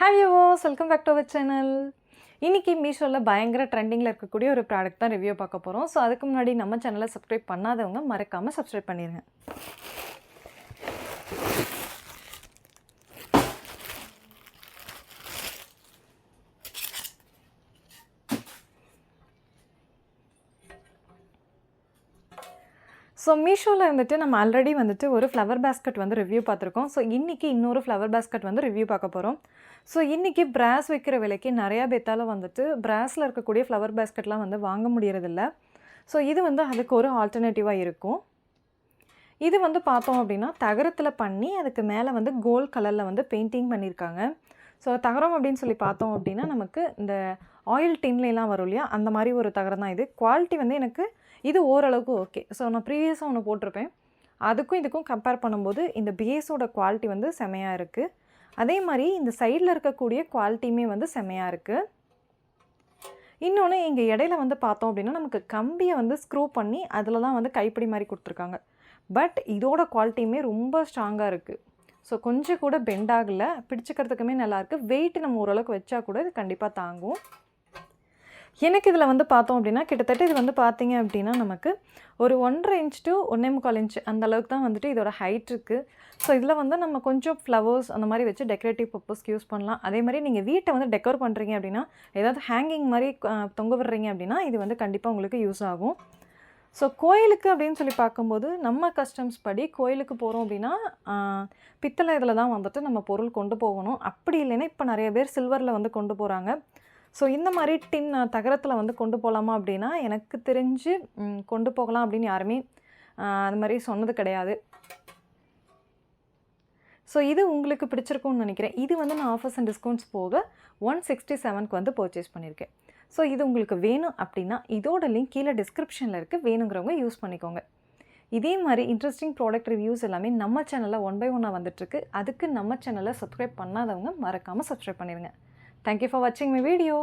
Hi viewers, welcome back to our channel. இன்றைக்கி மீஷோவில் பயங்கர ட்ரெண்டிங்கில் இருக்கக்கூடிய ஒரு ப்ராடக்ட் தான் ரிவ்யூ பார்க்க போகிறோம். ஸோ அதுக்கு முன்னாடி நம்ம சேனலை சப்ஸ்கிரைப் பண்ணாதவங்க மறக்காமல் சப்ஸ்கிரைப் பண்ணிடுங்க. ஸோ மீஷோவில் வந்துட்டு நம்ம ஆல்ரெடி வந்துட்டு ஒரு ஃப்ளவர் பேஸ்கெட் வந்து ரிவ்யூ பார்த்துருக்கோம். ஸோ இன்றைக்கி இன்னொரு ஃப்ளவர் பேஸ்கெட் வந்து ரிவ்யூ பார்க்க போகிறோம். ஸோ இன்றைக்கி பிராஸ் வைக்கிற விலைக்கு நிறையா பேத்தால் வந்துட்டு பிராஸில் இருக்கக்கூடிய ஃப்ளவர் பேஸ்கெட்லாம் வந்து வாங்க முடியறதில்ல. ஸோ இது வந்து அதுக்கு ஒரு ஆல்டர்னேட்டிவாக இருக்கும். இது வந்து பார்த்தோம் அப்படின்னா தகரத்தில் பண்ணி அதுக்கு மேலே வந்து கோல்ட் கலரில் வந்து பெயிண்டிங் பண்ணியிருக்காங்க. ஸோ தகரம் அப்படின்னு சொல்லி பார்த்தோம் அப்படின்னா நமக்கு இந்த ஆயில் டின்லாம் வரும் இல்லையா, அந்த மாதிரி ஒரு தகரம் தான் இது. குவாலிட்டி வந்து எனக்கு இது ஓரளவுக்கு ஓகே. ஸோ நான் ப்ரீவியஸாக ஒன்று போட்டிருப்பேன், அதுக்கும் இதுக்கும் கம்பேர் பண்ணும்போது இந்த பேஸோட குவாலிட்டி வந்து செமையாக இருக்குது. அதே மாதிரி இந்த சைடில் இருக்கக்கூடிய குவாலிட்டியுமே வந்து செமையாக இருக்குது. இன்னொன்று இங்கே இடையில வந்து பார்த்தோம் அப்படின்னா நமக்கு கம்பியை வந்து ஸ்க்ரூ பண்ணி அதில் தான் வந்து கைப்பிடி மாதிரி கொடுத்துருக்காங்க. பட் இதோட குவாலிட்டியுமே ரொம்ப ஸ்ட்ராங்காக இருக்குது. ஸோ கொஞ்சம் கூட பெண்ட் ஆகலை, பிடிச்சிக்கிறதுக்குமே நல்லாயிருக்கு. வெயிட் நம்ம ஓரளவுக்கு வச்சா கூட இது கண்டிப்பாக தாங்கும். எனக்கு இதில் வந்து பார்த்தோம் அப்படின்னா கிட்டத்தட்ட இது வந்து பார்த்திங்க அப்படின்னா நமக்கு ஒரு 1.5 இன்ச் to 1.25 இன்ச் அந்த அளவுக்கு தான் வந்துட்டு இதோட ஹைட் இருக்குது. ஸோ இதில் வந்து நம்ம கொஞ்சம் ஃப்ளவர்ஸ் அந்த மாதிரி வச்சு டெக்கரேட்டிவ் பர்பஸ்க்கு யூஸ் பண்ணலாம். அதே மாதிரி நீங்கள் வீட்டை வந்து டெக்கோர் பண்ணுறீங்க அப்படின்னா, ஏதாவது ஹேங்கிங் மாதிரி தொங்க விடுறீங்க அப்படின்னா இது வந்து கண்டிப்பாக உங்களுக்கு யூஸ் ஆகும். ஸோ கோயிலுக்கு அப்படின்னு சொல்லி பார்க்கும்போது நம்ம கஸ்டம்ஸ் படி கோயிலுக்கு போகிறோம் அப்படின்னா பித்தளை இதில் தான் வந்துட்டு நம்ம பொருள் கொண்டு போகணும். அப்படி இல்லைன்னா இப்போ நிறைய பேர் சில்வரில் வந்து கொண்டு போகிறாங்க. ஸோ இந்த மாதிரி தகரத்தில் வந்து கொண்டு போகலாமா அப்படின்னா எனக்கு தெரிஞ்சு கொண்டு போகலாம் அப்படின்னு யாருமே அது மாதிரி சொன்னது கிடையாது. ஸோ இது உங்களுக்கு பிடிச்சிருக்கும்னு நினைக்கிறேன். இது வந்து நான் ஆஃபர்ஸ் அண்ட் டிஸ்கவுண்ட்ஸ் போக 167க்கு வந்து பர்ச்சேஸ் பண்ணியிருக்கேன். ஸோ இது உங்களுக்கு வேணும் அப்படின்னா இதோட லிங்க் கீழே டிஸ்கிரிப்ஷனில் இருக்குது, வேணுங்கிறவங்க யூஸ் பண்ணிக்கோங்க. இதே மாதிரி இன்ட்ரெஸ்டிங் ப்ராடக்ட் ரிவ்யூஸ் எல்லாமே நம்ம சேனலில் 1 by 1 வந்துட்டுருக்கு. அதுக்கு நம்ம சேனலை சப்ஸ்கிரைப் பண்ணாதவங்க மறக்காமல் சப்ஸ்கிரைப் பண்ணிடுங்க. Thank you for watching my video.